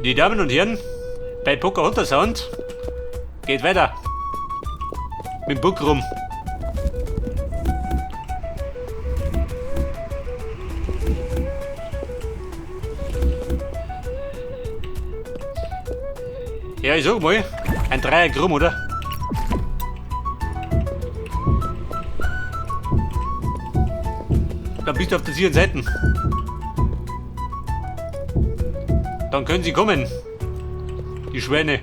Die Damen und Herren, bei Pocahontas Sound geht weiter mit dem Buck rum. Ja, ich sag mal, ein Dreier krumm, oder? Dann bist du auf der sicheren Seite. Dann können sie kommen. Die Schwäne.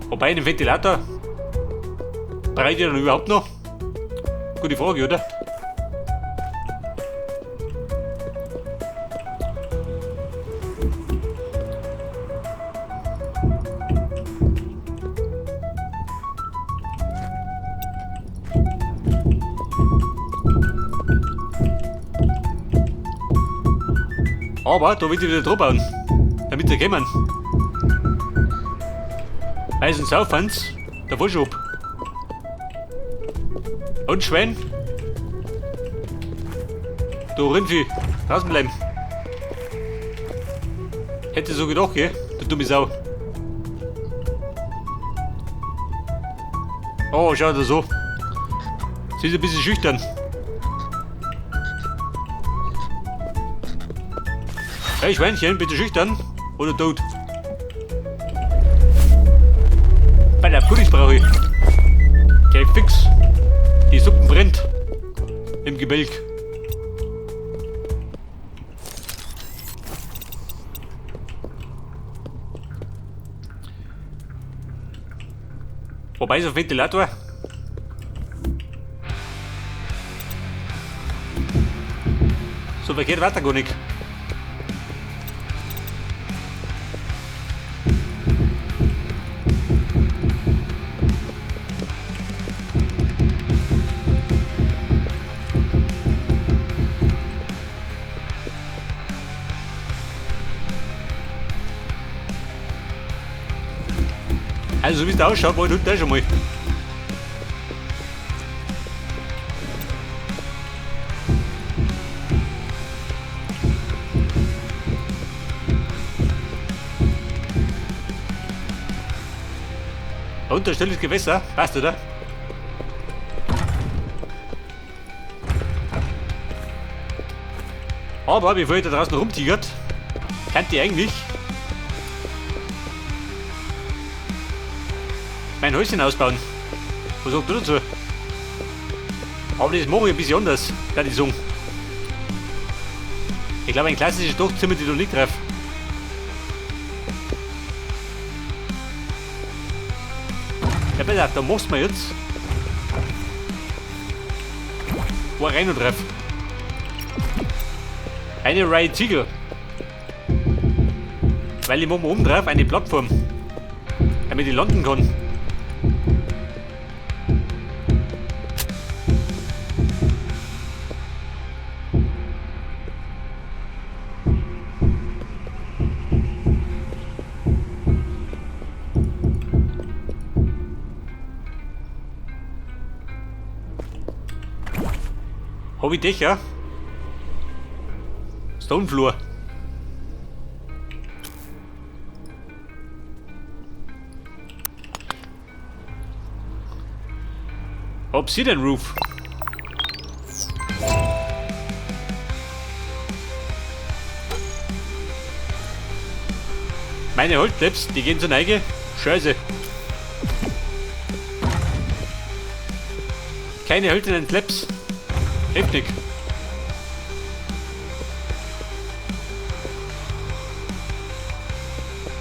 Wobei, den Ventilator braucht ihr dann überhaupt noch? Gute Frage, oder? Aber da will ich wieder drauf bauen, damit sie kommen. Weil sonst aufwand, der Vollschub. Und Schwein. Du Rindvieh, draußen bleiben. Hätte so gedacht, gell? Du dumme Sau. Oh, schau da so. Sie ist ein bisschen schüchtern. Hey Schweinchen, bitte schüchtern oder tot? Bei der Pudding brauche ich. Geh fix. Die Suppe brennt. Im Gebälk. Wobei so ein Ventilator. So verkehrt weiter gar nicht. Also so wie es da ausschaut, war tut der schon mal. Und da stilles Gewässer, passt oder? Aber bevor ich da draußen rumtigert, kann die eigentlich mein Häuschen ausbauen. Was sagst du dazu? Aber das mache ich ein bisschen anders, kann ich sagen. Ich glaube, ein klassisches Dachzimmer, die da nicht drauf. Ja, pass auf, da machst du mir jetzt war rein und drauf. Eine Reihe Ziegel. Weil ich mache mir oben drauf eine Plattform, damit ich landen kann. Habe ich Dächer? Stonefloor. Obsidian Roof. Meine Holzklebs, die gehen zur Neige. Scheiße. Keine hölzernen Klebs. Heftig.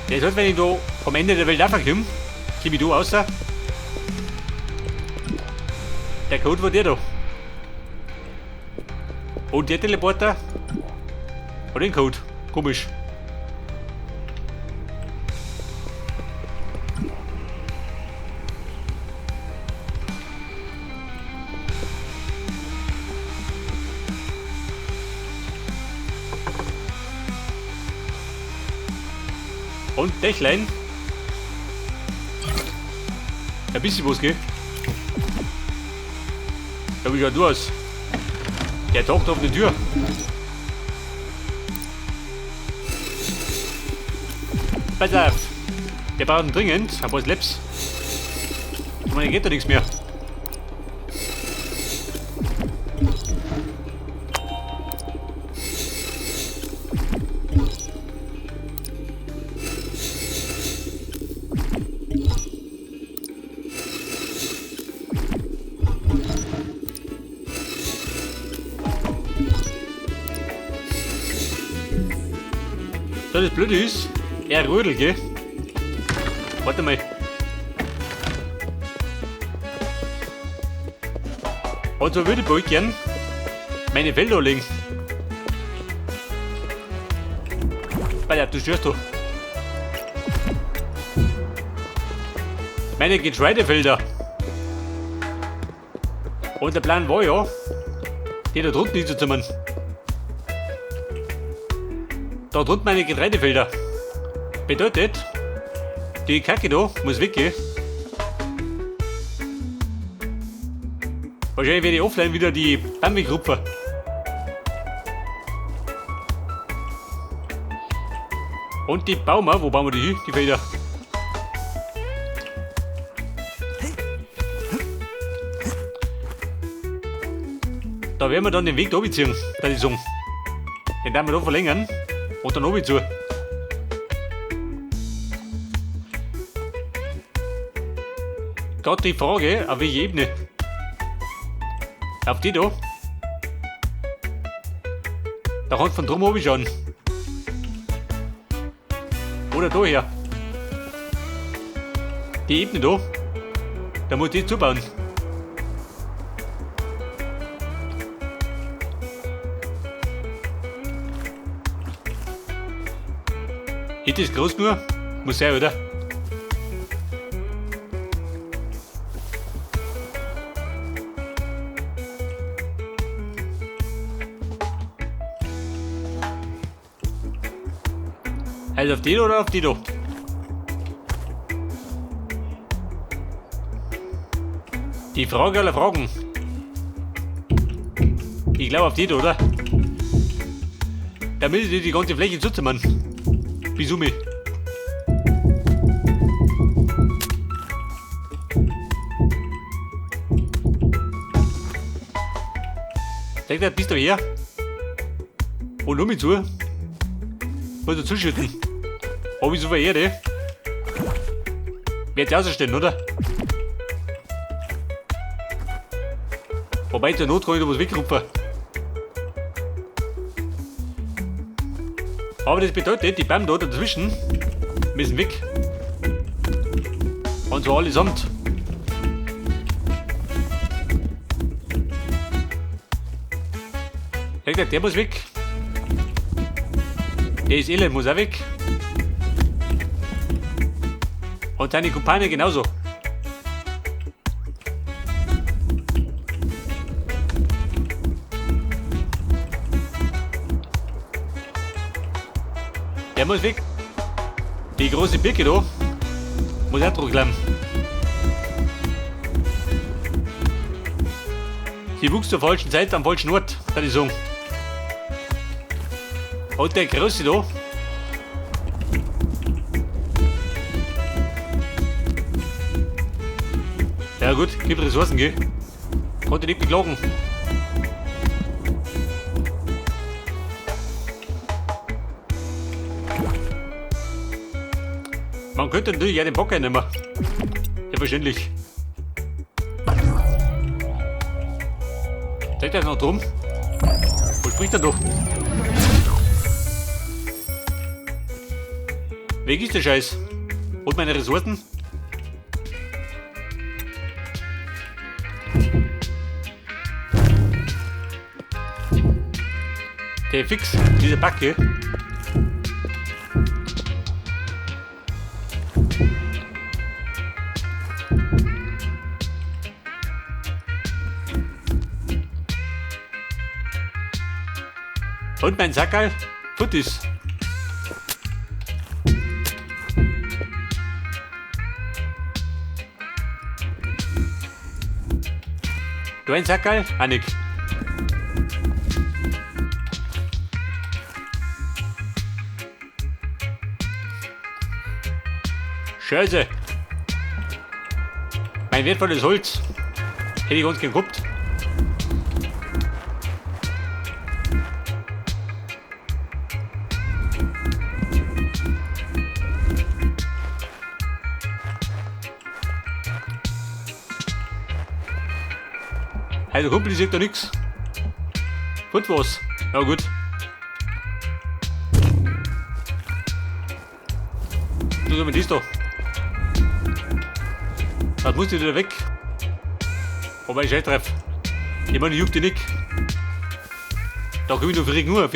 Das heißt, wenn ich da vom Ende der Welt aufkomme, komme ich da außer. Der Code war der da. Und der Teleporter hat den Code. Komisch. Und Dächlein. Ein bisschen was, gell? Ja, wie schaut du aus? Der taucht auf die Tür. Pass auf. Wir brauchen dringend ein paar Slaps. Ich meine, geht da nichts mehr. So, das Blöde ist, er rödelt, gell? Warte mal. Und so würde ich bald gern meine Felder legen. Weil du störst doch. Meine Getreidefelder. Und der Plan war ja, die da drunten hinzuzimmern. Da drunten meine Getreidefelder. Bedeutet, die Kacke da muss weggehen. Wahrscheinlich werde ich offline wieder die Bambi-Gruppe. Und die bauen wir. Wo bauen wir die hin? Die Felder. Da werden wir dann den Weg da ziehen, da die sagen. Den werden wir da verlängern und dann oben zu. Gerade die Frage, auf welche Ebene? Auf die da? Da kannst du von drum oben schauen. Oder da her. Die Ebene da. Da muss ich die zubauen. Ist das groß nur? Muss sein, oder? Also auf die oder auf die da? Die Frage aller Fragen. Ich glaube auf die da, oder? Damit die ganze Fläche zuzimmern. Bis um mich. Sag dir, bist du her? Und um mich zu. Muss er zuschütten. Hab ich so viel Erde? Wird ja ausstellen, oder? Wobei zur Not kann ich da was wegrupfen. Aber das bedeutet, die Bäume da dazwischen müssen weg. Und so allesamt. Der muss weg. Der ist elend, muss auch weg. Und seine Kumpane genauso. Der muss weg. Die große Birke da muss auch zurückbleiben. Sie wuchs zur falschen Zeit am falschen Ort, kann ich sagen. Und der große da. Ja gut, gibt Ressourcen, gell? Konnte nicht beklagen. Man könnte natürlich auch den Bock einnehmen. Selbstverständlich. Zeigt er noch drum? Wo spricht er doch? Weg ist der Scheiß. Und meine Ressourcen? Der fix, diese Backe. Und mein Sackerl, tut es. Du ein Sackerl? Annik. Scheiße. Mein wertvolles Holz. Hätte ich uns geguckt. Also Kumpel, ich sag da nix. Und was? Ja gut. Du sag mal das da. Das muss ich wieder weg. Aber ich treff. Ich meine, ich juckt die nicht. Da komm ich noch verregen nur auf.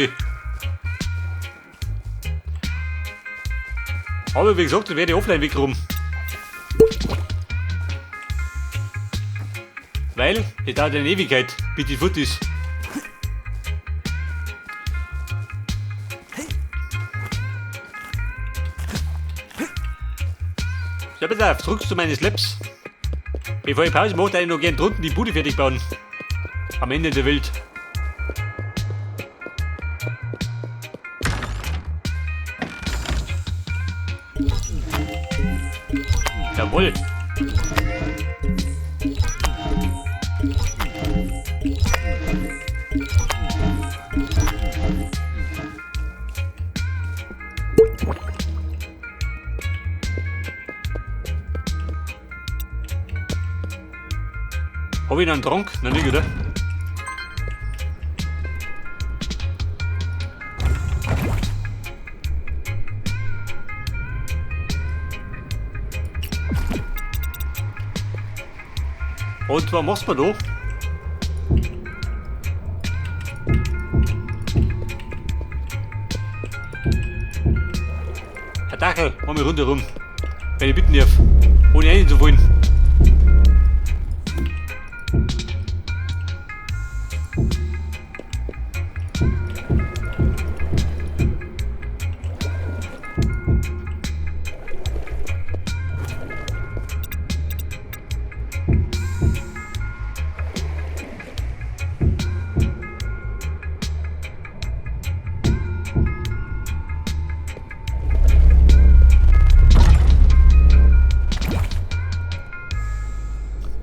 Aber wie gesagt, dann werde ich offline wegrum. Weil, es dauert eine Ewigkeit, bis die Foot ist. So, pass auf, zurück zu meinen Slaps. Bevor ich Pause mache, darf ich noch gern drunten die Bude fertig bauen. Am Ende der Welt. Jawohl. Hab ich noch einen Trank? Noch nicht, oder? Und was machst du da? Herr Dackel, mach mich rundherum. Wenn ich bitten darf. Ohne reinzufallen.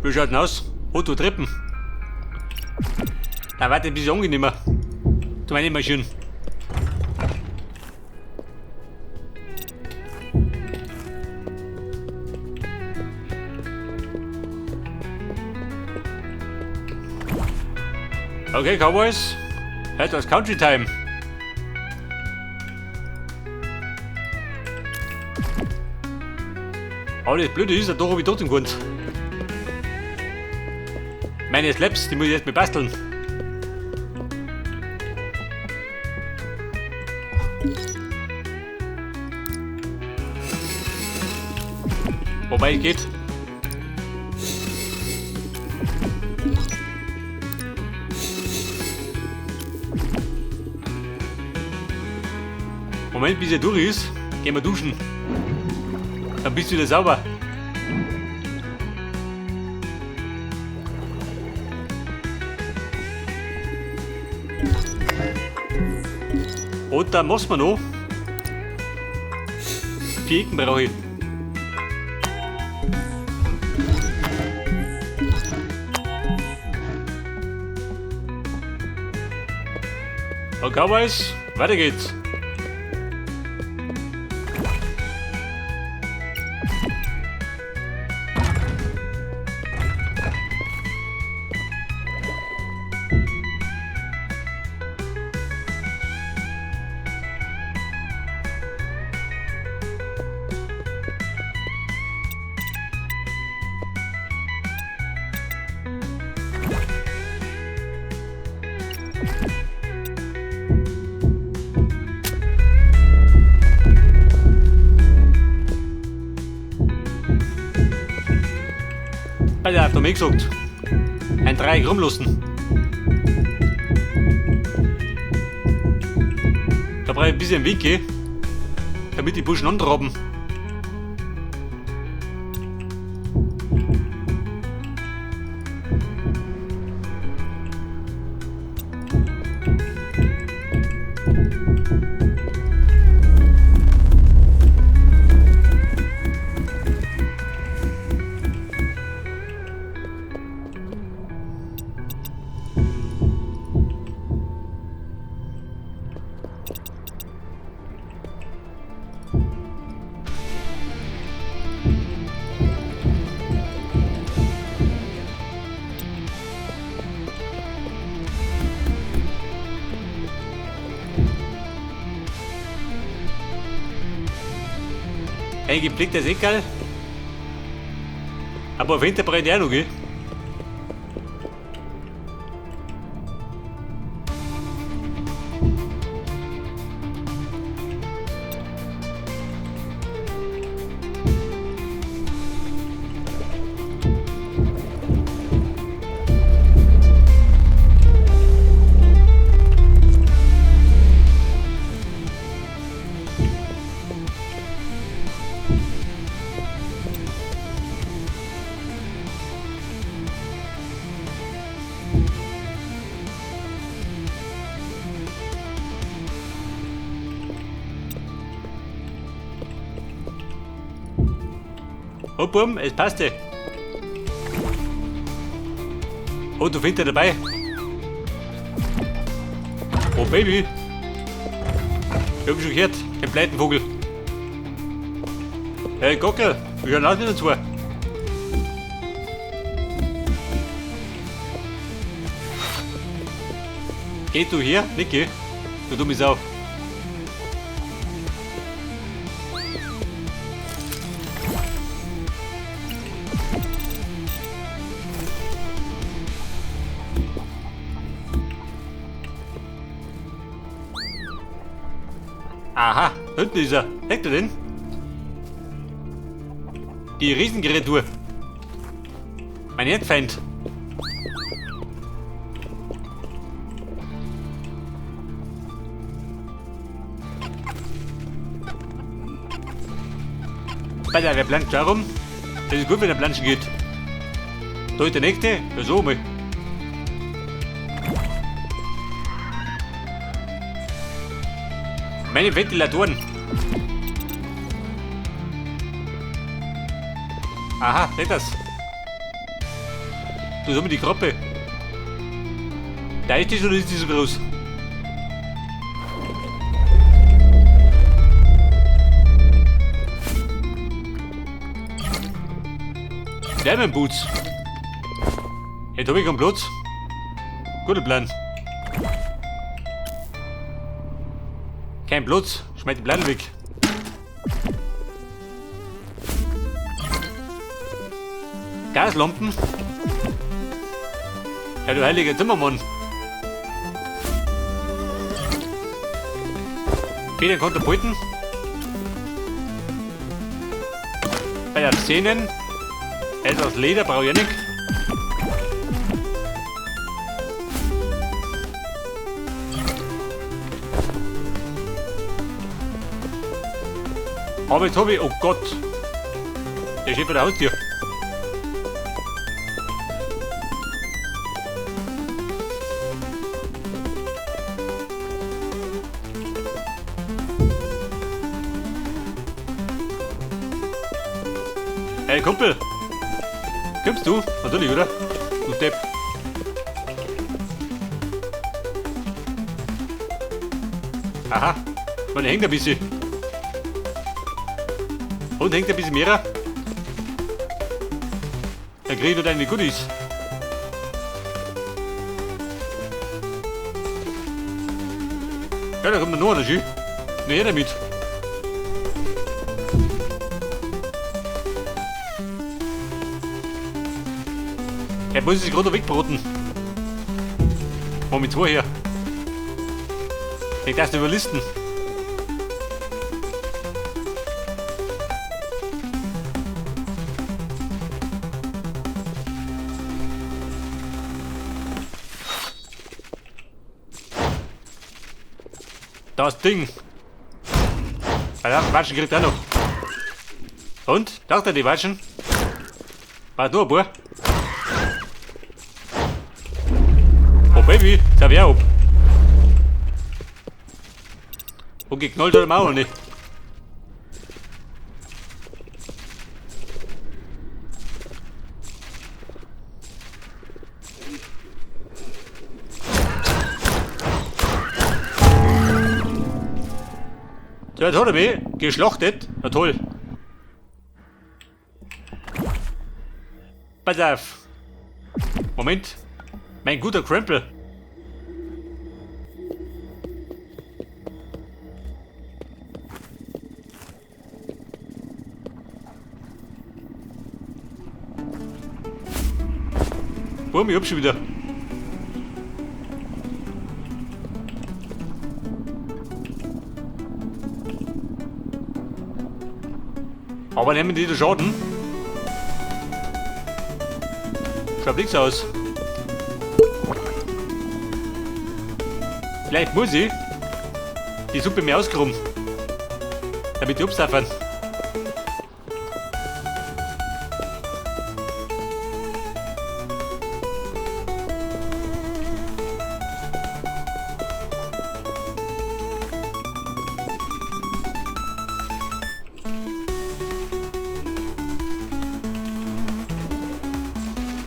Wie schaut denn aus? Otto Treppen. Da wird ein bisschen angenehmer. Du meine Maschine. Okay, Cowboys. Heute ist Country Time. Aber das Blöde ist, da habe ich dort im Grund. Meine Slaps, die muss ich jetzt mal basteln. Wobei es geht. Moment, bis er durch ist, gehen wir duschen. Dann bist du wieder sauber. Und dann muss man noch 4 Ecken brauche ich. Okay, Cowboys, weiter geht's. Alter, habt ihr mir gesagt. Ein Dreieck rumlassen. Da brauche ich ein bisschen Weg gehen, damit die Buschen antraben. Eingeblicktes Eckerl. Aber auf Winter brennt ja noch, gell? Oh, Bum, es passte. Oh, du findest dabei. Oh, Baby. Ich hab schon gehört, den Pleitenvogel. Hey, Gockel, wir hören auch nicht dazu. Geh du hier, Niki. Du dumme Sau. Aha, hinten ist er. Hängt er denn? Die Riesenkreatur. Mein Erdfeind. Alter, wer planscht darum? Das ist gut, wenn er planschen geht. Da ist der nächste. Ja, so mal. Meine Ventilatoren. Aha, seht das. Du so mit die Kroppe. Da ist die schon nicht so groß. Diamond Boots. Jetzt habe ich keinen Platz. Guter Plan. Kein Platz, schmeiß die Platten weg. Gaslampen? Ja, du heiliger Zimmermann. Federn Katapulten. Bei der Szenen. Er ist aus Leder, brauche ich ja nicht. Aber jetzt habe ich, oh Gott, der steht vor der Haustür. Hey Kumpel, kommst du? Natürlich, oder? Du Depp. Aha, meine hängt ein bisschen. Und hängt ein bisschen mehr? Dann krieg ich noch deine Goodies. Ja, da kommt noch einer schön. Na her damit. Er muss sich gerade wegbroten. Mach mit zwei her. Ich darf nicht überlisten. Das Ding. Alter, Watschen kriegt er noch. Und? Dachte die Watschen? War nur ein paar. Oh Baby, da wär ab. Und geknallt hat er auch noch nicht. So, jetzt hat er mich geschlachtet. Na toll. Pass auf. Moment. Mein guter Krempel. Boom, ich hab schon wieder. Aber nehmen die den Schaden. Schaut nichts aus. Vielleicht muss ich die Suppe mehr ausgeräumt, damit die absaffern.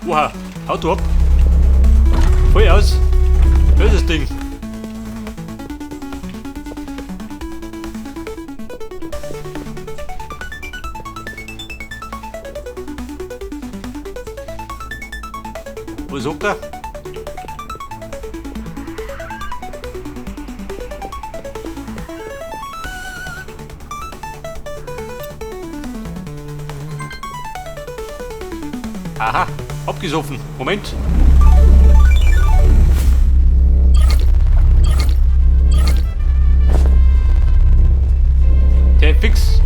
Oha, Auto ab. Voll aus. Böses Ding. Wo sagt er? Aha, abgesoffen. Moment. Der fix.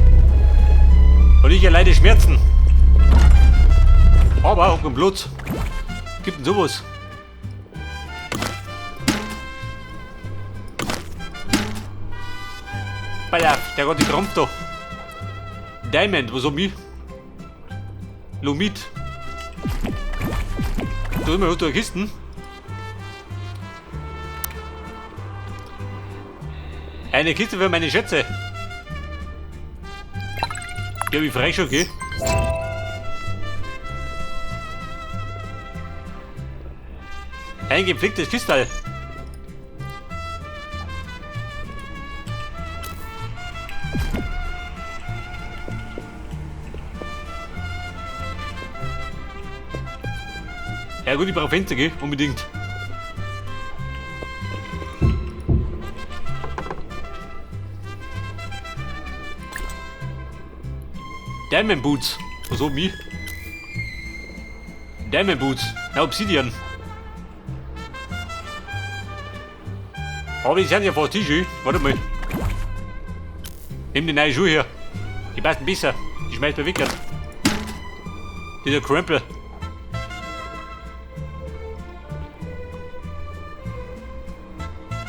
Und ich erleide Schmerzen. Aber auch im Blut. Gibt denn sowas? Baja, der hat die Krampf da. Diamond, was hab ich? Lomit. Da immer unter der Kisten. Eine Kiste für meine Schätze. Ja, wie frei schon, gell? Ein gepflegtes Kristall. Ja gut, ich brauche Fenster, gell? Unbedingt. Diamond Boots. Was hab ich? Diamond Boots. Na, Obsidian. Aber die sind ja fast die Schuhe. Warte mal. Nimm die neue Schuhe her. Die passen besser. Die schmeißt mir weg. Dieser Krempel.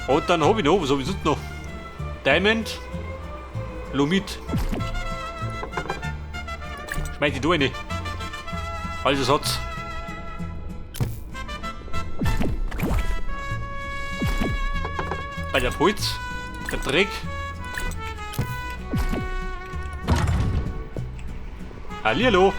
Und dann hab ich noch, was hab ich sonst noch? Diamond. Lomit. Schmeiß die da rein. Also Satz. Bei der Holz, der Dreck. Hallihallo.